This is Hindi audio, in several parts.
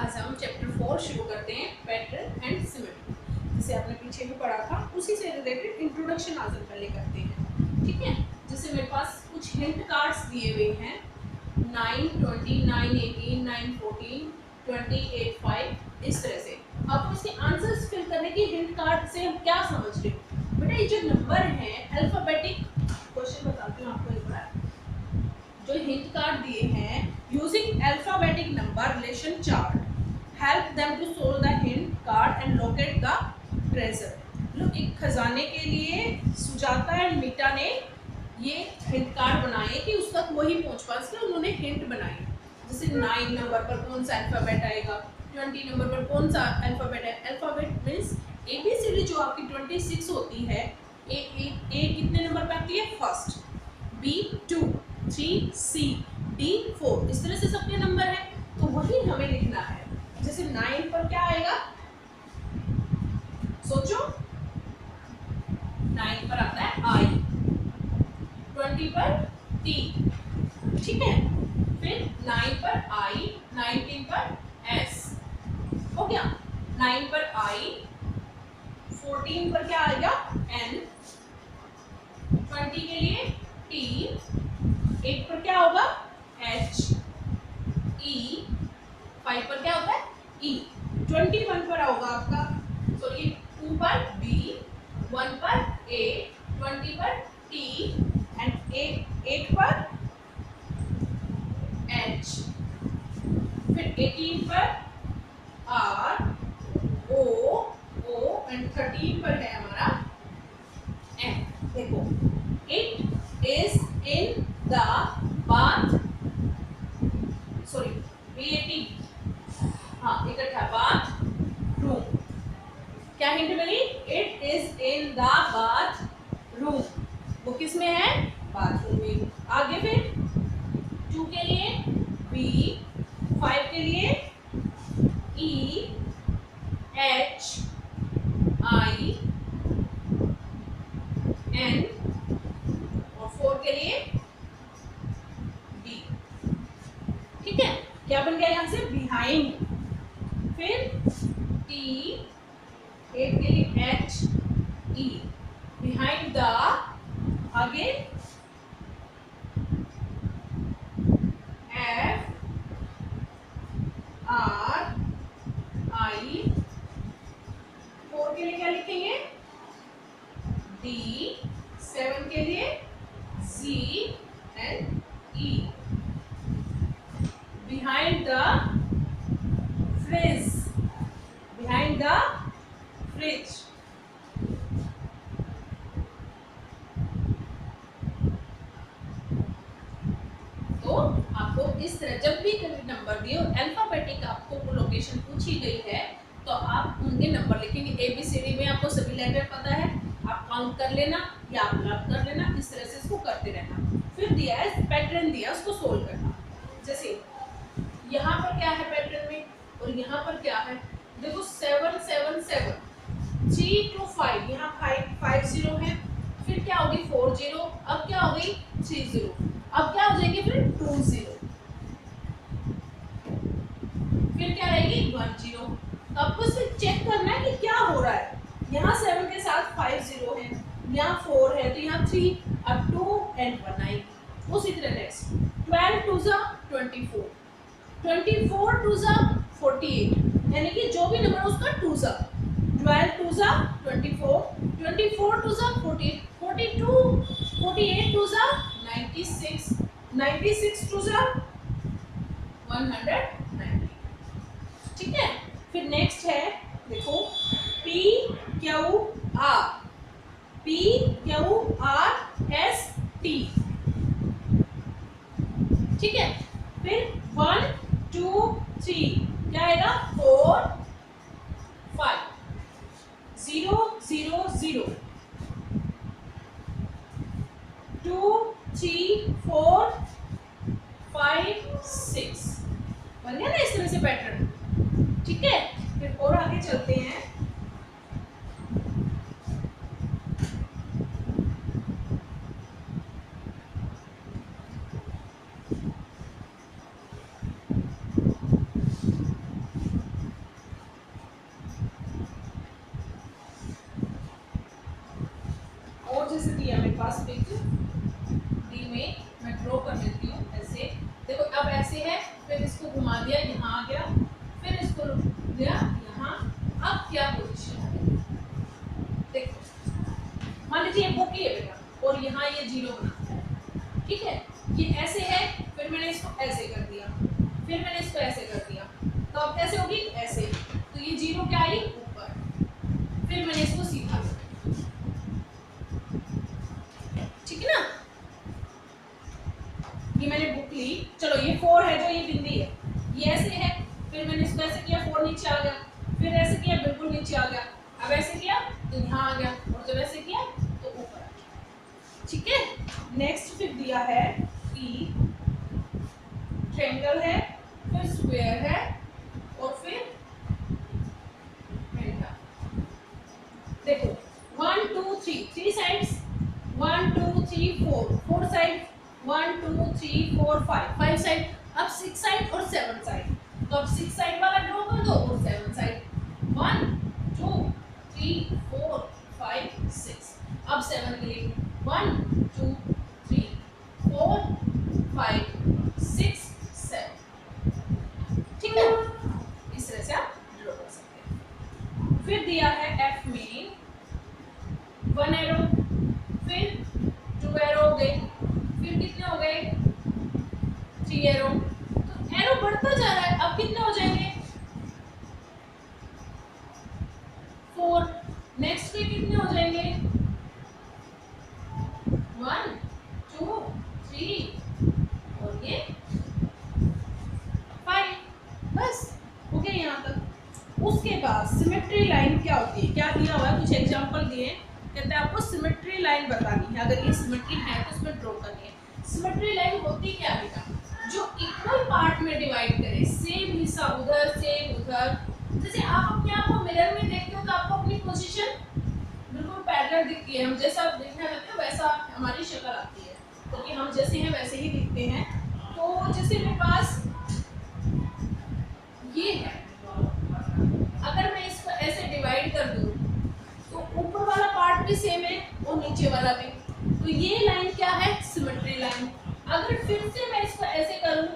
आज हम चैप्टर 4 शुरू करते हैं, पैटर्न एंड सिमेट्री। जिसे आपने पीछे भी पढ़ा था, उसी से रिलेटेड इंट्रोडक्शन आज हम पहले करते हैं। ठीक है, जैसे मेरे पास कुछ हिंट कार्ड्स दिए हुए हैं 9, 20, 9, 18, 9, 14, 28, 5 इस तरह से। आपको इसके आंसर्स फिल करने की हिंट कार्ड से हम क्या समझ रहे हो बेटा? ये जो नंबर है अल्फाबेटिक, क्वेश्चन बताती हूँ आपको एक बार। जो हिंट कार्ड दिए हैं, using alphabetic number relation chart help them to solve the hint card and locate the treasure. लोग एक खजाने के लिए सुजाता एंड मीटा ने ये हिंट कार्ड बनाए कि उस तक वही पहुंच पा सके, उन्होंने हिंट बनाई। जैसे 9 नंबर पर कौन सा अल्फाबेट आएगा, 20 नंबर पर कौन सा अल्फाबेट है। अल्फाबेट मीन्स एबीसीडी जो आपकी 26 होती है, ए कितने नंबर पर आती है? फर्स्ट, बी 2, 3, सी, डी 4, इस तरह से सबके नंबर है, तो वही हमें लिखना है। जैसे 9 पर क्या आएगा, सोचो। 9 पर आता है आई, 20 पर टी, ठीक है। फिर 9 पर आई, 19 पर एस, हो गया। 9 पर आई, 14 पर क्या आएगा? एन, 20 के लिए टी, 8 पर क्या होगा? एच, ई, 5 पर क्या होता है? ई, 21 पर होगा आपका, सॉरी 2 पर बी, 1 पर ए, 20 पर टी एंड 8 पर एच, फिर 18 पर आर, ओ एंड 13 पर है हमारा एन। देखो, it is in the bath, sorry BAT, हाँ इकट्ठा, बाथ रूम। क्या हिंट मिली? It is in the bathroom, वो किस में है? बाथरूम में। आगे फिर 2 के लिए बी, 5 के लिए ई, एच, आई, एन और 4 के लिए डी। ठीक है, क्या बन गया यहां से? बिहाइंड। फिर टी, 8 के लिए एच, ई, बिहाइंड द, आगे एफ, आर, आई, 4 के लिए क्या लिखेंगे? डी, 7 के लिए C and E, behind the fridge, behind the fridge। तो आपको इस तरह जब भी कभी नंबर दिए और अल्फाबेटिक आपको लोकेशन पूछी गई है, तो आप उनके नंबर लिखेंगे। एबीसीडी में आपको सभी लेटर पता है, आप काउंट कर लेना या आप लर्न कर लेना, इस तरह से इसको करते रहना। फिर दिया है पैटर्न, दिया उसको सोल्व करना। जैसे यहाँ पर क्या है पैटर्न में और यहाँ पर क्या है? देखो 7 7 7, 3 to 5, यहाँ 5 0 है, फिर क्या होगी? 4 0, अब क्या हो गई? 3 0, अब क्या हो जाएंगे? फिर 2 0, फिर क्या रहेगी? 1 0। तो आपको सिर्फ चेक करना है कि क्या हो रहा है। यहाँ 7 के साथ 5 0 है, यहाँ 4 है, तो यहाँ 3, अब 2 एंड 1 आएगी। उसी तरह नेक्स्ट 12 2 24, 24 2 48, यानी कि जो भी नंबर उसका 2 12 2 24, 24 2 48, 42, 48 2 96, 96 2 190। ठीक है, फिर नेक्स्ट है, देखो P Q R, P Q R S T, ठीक है। फिर 1 2 3 क्या आएगा? 4 5 0 0 0, 2 3 4 5 6, बन गया ना इस तरह से पैटर्न। ठीक है, फिर और आगे चलते हैं। ऐसे है, फिर इसको घुमा दिया, यहाँ आ गया, फिर इसको दिया यहाँ। अब क्या पोजीशन है, देखो मान लीजिए ये बुक ही है बेटा और यहाँ ये 0 बना है, ठीक है। ये ऐसे है, फिर मैंने इसको ऐसे कर दिया, फिर मैंने इसको ऐसे कर दिया, तो अब कैसे होगी, ऐसे। तो ये 0 क्या आई, ऊपर, फिर मैंने इसको सीधा कर दिया, ठीक है ना। ये मैंने बुक ली, चलो ये 4 है जो ये बिंदी है, ये ऐसे है, फिर मैंने इसको ऐसे किया, 4 नीचे आ गया, फिर ऐसे किया, बिल्कुल नीचे आ गया, अब ऐसे किया तो यहाँ आ गया, और जब ऐसे किया तो ऊपर आ गया, ठीक है। नेक्स्ट फिर दिया है कि ट्रायंगल है, फिर स्क्वायर है, और फिर पेंटागन। देखो 1 2 3 3 साइड्स, 1 2 3 4 4 साइड, 1 2 3 4 5 साइड, अब 6 साइड और 7 साइड, तो अब 6 साइड वाला ड्रॉ कर दो और 7 साइड, 1 2 3 4 5 6, अब 7 के लिए 1 2 3 4 5 6 7, ठीक है। इस तरह से आप ड्रॉ कर सकते हैं। फिर दिया है एफ में 1 एरो, फिर 2 एरो हो गए, फिर कितने हो गए, 3 एरो, तो एरो बढ़ता जा रहा है, अब कितने हो जाएंगे, 4, नेक्स्ट पे कितने हो जाएंगे, 1 2 3 और ये 5, बस हो गया यहाँ तक। उसके बाद सिमेट्री लाइन क्या होती है, क्या दिया हुआ है, कुछ एग्जांपल दिए, कहते हैं आपको सिमेट्री लाइन बतानी है, अगर ये सिमेट्री है तो उसमें ड्रॉ करनी है। सिमेट्री लाइन होती क्या बेटा, जो इक्वल पार्ट में डिवाइड करे, सेम हिस्सा उधर सेम उधर, जैसे आप अपने आप को मिरर में देखते हो तो आपको अपनी पोजीशन बिल्कुल पैरेलल दिखती है, हम जैसा देखना चाहते हैं वैसा हमारी शक्ल आती है, क्योंकि हम जैसे हैं वैसे ही दिखते हैं। तो जैसे मेरे पास ये है, अगर मैं इसको ऐसे डिवाइड कर दूं तो ऊपर वाला पार्ट भी सेम है और नीचे वाला भी, तो ये लाइन क्या है, सिमेट्री लाइन। अगर फिर से मैं इसको ऐसे करूं,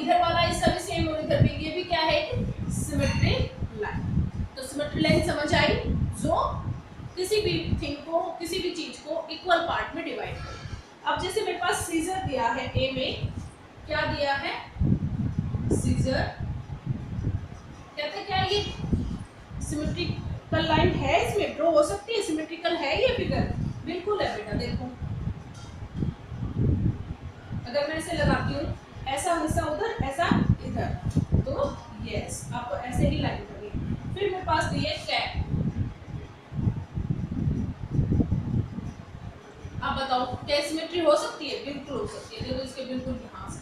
इधर वाला हिस्सा भी सेम और इधर भी, ये भी क्या है, सिमेट्री लाइन। तो सिमेट्री लाइन समझ आई, जो किसी भी थिंग को, किसी भी चीज को इक्वल पार्ट में डिवाइड करे। अब जैसे मेरे पास सीजर दिया है, ए में क्या दिया है, सीजर, कहते क्या ये सिमेट्रिकल लाइन है, इसमें ड्रॉ हो सकती है, सिमेट्रिकल है ये फिगर, बिल्कुल है बेटा। देखो अगर मैं ऐसे लगाती हूँ, ऐसा हिस्सा उधर ऐसा इधर, तो यस आपको ऐसे ही लाइन करनी है। फिर मेरे पास दिए कैप, आप बताओ क्या सिमेट्री हो सकती है, बिल्कुल हो सकती है, देखो इसके बिल्कुल यहाँ से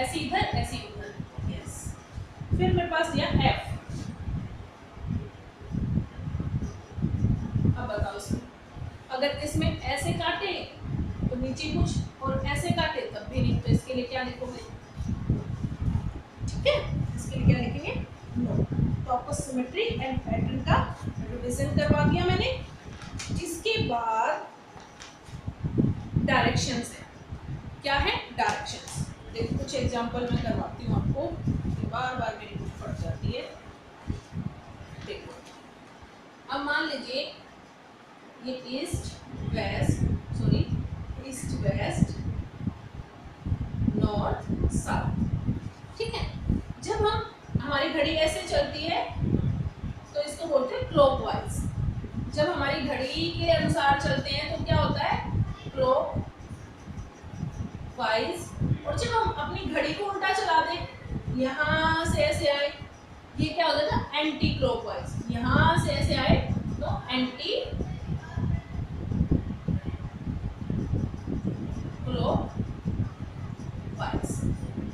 ऐसी इधर ऐसी उधर, यस। फिर मेरे पास दिया एफ, अब बताओ इसमें, अगर इसमें ऐसे काटे तो नीचे कुछ और ऐसे काटे तब भी नहीं, तो इसके लिए क्या लिखोगे, ठीक है, इसके लिए क्या लिखेंगे, नो। तो आपको सिमेट्री एंड पैटर्न का रिवीजन करवा दिया मैंने। इसके बाद डायरेक्शंस है, क्या है, डायरेक्शंस। देखो कुछ एग्जांपल मैं करवाती हूँ आपको, बार बार मेरी बुक पड़ जाती है। देखो अब मान लीजिए ये ईस्ट वेस्ट नॉर्थ साउथ, ठीक है। जब हम हमारी घड़ी ऐसे चलती है तो इसको बोलते हैं क्लॉकवाइज। जब हमारी घड़ी के अनुसार चलते हैं तो क्या होता है, क्लॉक वाइज। और जब हम अपनी घड़ी को उल्टा चला दें, यहाँ से ऐसे आए, ये क्या हो जाता है, एंटी क्लॉकवाइज। यहाँ से ऐसे आए तो एंटी क्लॉकवाइज,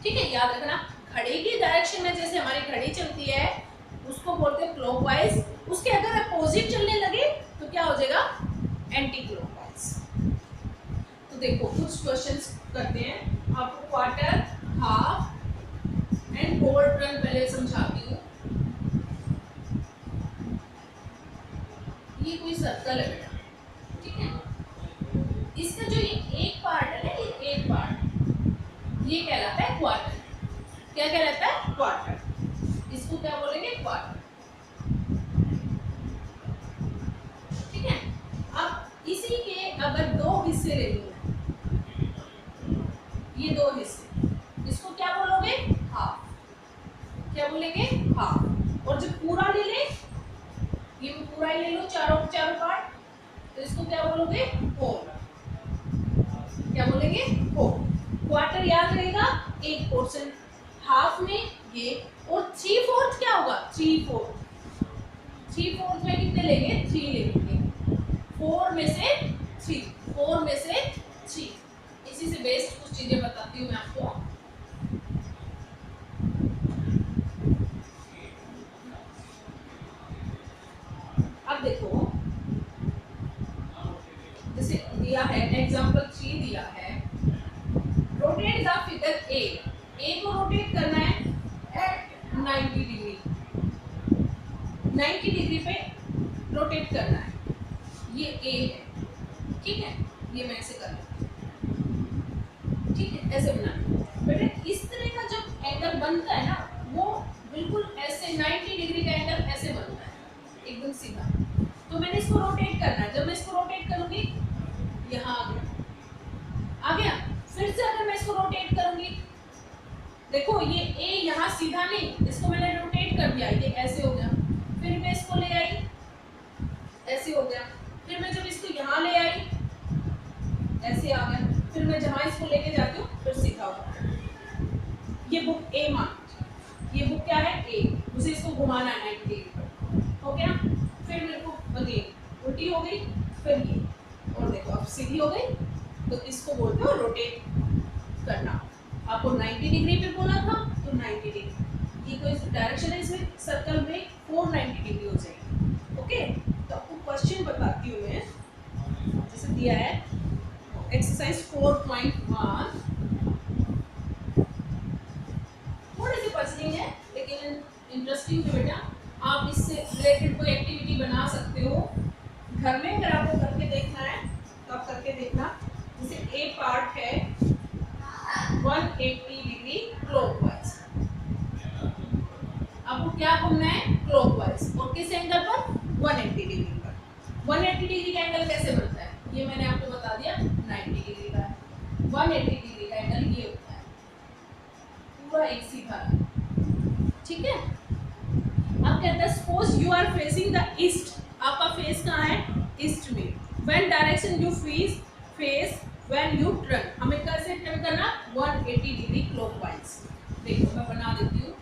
ठीक है। याद रखना, घड़ी की डायरेक्शन में जैसे हमारी घड़ी चलती है उसको बोलते हैं क्लॉकवाइज, उसके अगर अपोजिट चलने लगे तो क्या हो जाएगा, एंटी क्लॉकवाइज। तो देखो कुछ क्वेश्चंस करते हैं, आपको quarter, half and whole turn पहले समझाती हूँ। ये कोई सर्कल है बेटा, ठीक है। इसका जो ये एक पार्ट है ना, ये एक पार्ट, ये कहलाता है क्वार्टर। क्या क्या रहता है, क्वार्टर। इसको क्या बोलेंगे, क्वार्टर। ठीक है। अब इसी के अगर दो हिस्से ले लो, ये दो हिस्से, इसको क्या बोलोगे, हाफ। क्या बोलेंगे, हाफ। और जब पूरा ले ले, ये पूरा ही ले लो, चारों चारों पार्ट, तो इसको क्या बोलोगे, होल। क्या बोलेंगे, होल। क्वार्टर याद रहेगा, एक पोर्शन, हाफ में ये, और 3/4 क्या होगा, 3/4। 3/4 में कितने लेंगे, 3 लेंगे। 4 में से 3, 4 में से 3। इसी से बेस्ड कुछ चीजें बताती हूँ मैं आपको। अब देखो, जैसे दिया है एग्जांपल 3 दिया है, रोटेट द फिगर ए को रोटेट करना है एट 90 डिग्री, 90 डिग्री पे रोटेट करना है। ये ए है, ठीक है, ये मैं ऐसे कर लेती हूँ, ठीक है, ऐसे बनाना। बेटा इस तरह का जब एंगल बनता है ना, वो बिल्कुल ऐसे 90 डिग्री का एंगल ऐसे बनता है, एकदम सीधा। तो मैंने इसको रोटेट करना है, जब मैं इसको रोटेट करूंगी, यहाँ आ गया। फिर से अगर मैं इसको रोटेट करूंगी, देखो ये ए यहाँ सीधा नहीं, इसको मैंने रोटेट कर दिया, ये ऐसे हो गया। फिर मैं इसको ले आई, ऐसे हो गया। फिर मैं जब इसको यहाँ ले आई, ऐसे आ गया। फिर मैं जहाँ इसको लेके जाती हूँ, फिर सीधा हो गया। ये बुक ए मान, ये बुक क्या है, ए। मुझे इसको घुमाना है 90 डिग्री पर, हो गया। फिर मेरे को अगेन उल्टी हो गई, फिर ये, और देखो अब सीधी हो गई। तो इसको बोलते हो रोटेट करना। आपको 90 डिग्री पे बोला था, तो 90 डिग्री, ये कोई डायरेक्शन है इसमें, सर्कल में 490 डिग्री हो जाएगी। ओके, तो आपको क्वेश्चन बताती हूँ मैं, जैसे दिया है एक्सरसाइज 4.1, थोड़ी सी पजलिंग है लेकिन इंटरेस्टिंग है बेटा। आप इससे रिलेटेड कोई एक्टिविटी बना सकते हो घर में, अगर आपको करके देखना है तो आप करके देखना। जैसे ए पार्ट है 180 डिग्री क्लॉकवाइज, आपको क्या घूमना है, क्लॉकवाइज, और किस एंगल पर, 180 डिग्री पर। 180 डिग्री का एंगल कैसे बनता है, ये मैंने आपको बता दिया, 90 डिग्री का है। 180 डिग्री का एंगल ये होता है, पूरा एक सीधा, ठीक है। अब कहता है suppose you are facing the east, आपका फेस कहाँ है, ईस्ट में। When direction you face when you turn, हमें कैसे टर्न करना, 180 डिग्री क्लॉकवाइज। देखो मैं बना देती हूँ,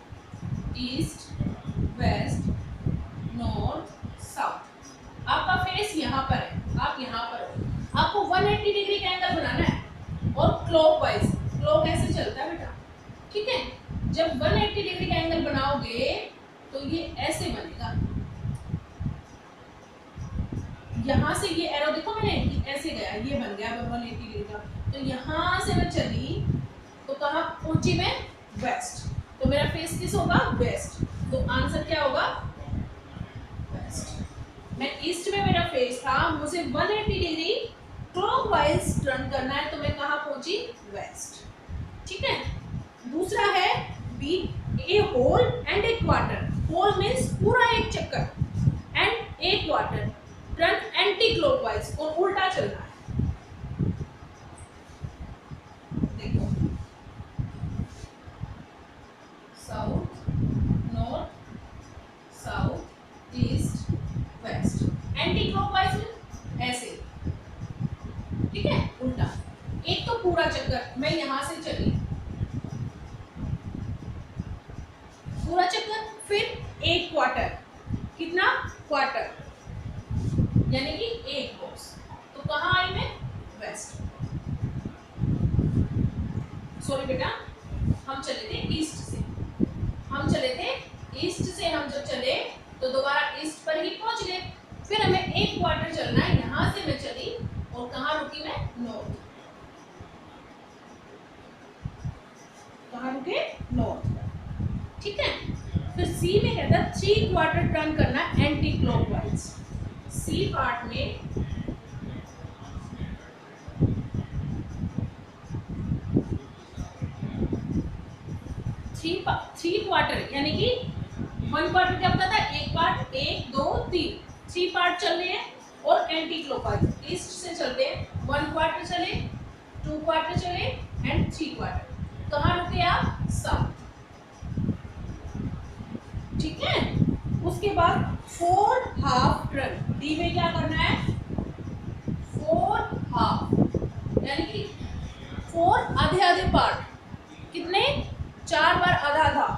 ईस्ट, वेस्ट, नॉर्थ, साउथ। आपका फेस यहाँ पर है, आप यहाँ पर हो, आपको 180 डिग्री का एंगल बनाना है, और क्लॉकवाइज, क्लॉक ऐसे चलता है बेटा, ठीक है। जब 180 डिग्री का एंगल बनाओगे तो ये ऐसे बनेगा, यहाँ से ये एरो देखो मैंने ऐसे गया, ये बन गया 180 डिग्री का। तो यहाँ से मैं चली तो कहाँ पहुंची मैं, वेस्ट। तो मेरा फेस किस होगा, वेस्ट। तो आंसर क्या होगा, वेस्ट। मैं ईस्ट में मेरा फेस था, मुझे 180 डिग्री क्लॉकवाइज टर्न करना है, तो मैं कहाँ पहुंची, वेस्ट, ठीक है। दूसरा है B, a whole and a quarter. Whole means पूरा एक चक्कर, and a quarter, turn anti clockwise, और उल्टा चलना है। देखो south, north, south, east, west, anti clockwise में ऐसे, ठीक है, उल्टा। एक तो पूरा चक्कर, मैं यहां से चली पूरा चक्कर, फिर एक क्वार्टर, कितना, क्वार्टर, यानी कि एक बॉक्स। तो कहाँ आई मैं, वेस्ट। सॉरी बेटा, हम चले थे ईस्ट से, हम जब चले तो दोबारा ईस्ट पर ही पहुंच गए। फिर हमें एक क्वार्टर चलना है, यहां से मैं चली और कहाँ रुकी मैं, नॉर्थ। कहाँ रुके, नॉर्थ, ठीक है। फिर सी में कहता है 3 क्वार्टर टर्न करना एंटी क्लॉकवाइज। सी पार्ट में थ्री क्वार्टर, यानी कि वन क्वार्टर क्या होता था, एक पार्ट, एक दो तीन, थ्री पार्ट चल रहे हैं और एंटी क्लॉकवाइज ईस्ट से चलते हैं। वन क्वार्टर चले, टू क्वार्टर चले एंड थ्री क्वार्टर। कहाँ रुके आप, साउथ। ठीक है, उसके बाद 4 हाफ टर्न, डी में क्या करना है, 4 हाफ, यानी कि 4 आधे आधे पार्ट, कितने, 4 बार आधा आधा।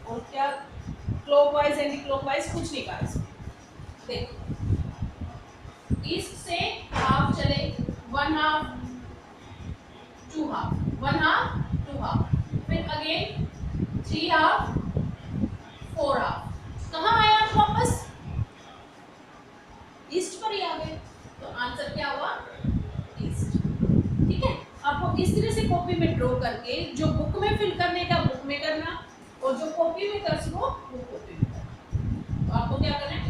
और क्या, क्लॉकवाइज एंटी क्लॉकवाइज कुछ नहीं कहा इसमें। देखो, ईस्ट से हाफ चले, 1 हाफ, 2 हाफ, 1 हाफ, 2 हाफ, फिर अगेन 3 हाफ, 4 हाफ। कहाँ आए आप वापस, ईस्ट पर ही आ गए, तो आंसर क्या हुआ, ईस्ट। ठीक है, आपको इस तरह से कॉपी में ड्रॉ करके जो बुक में फिल करने का बुक में करना, और जो कॉपी में कर सको वो कॉपी में करना। तो आपको क्या करना है,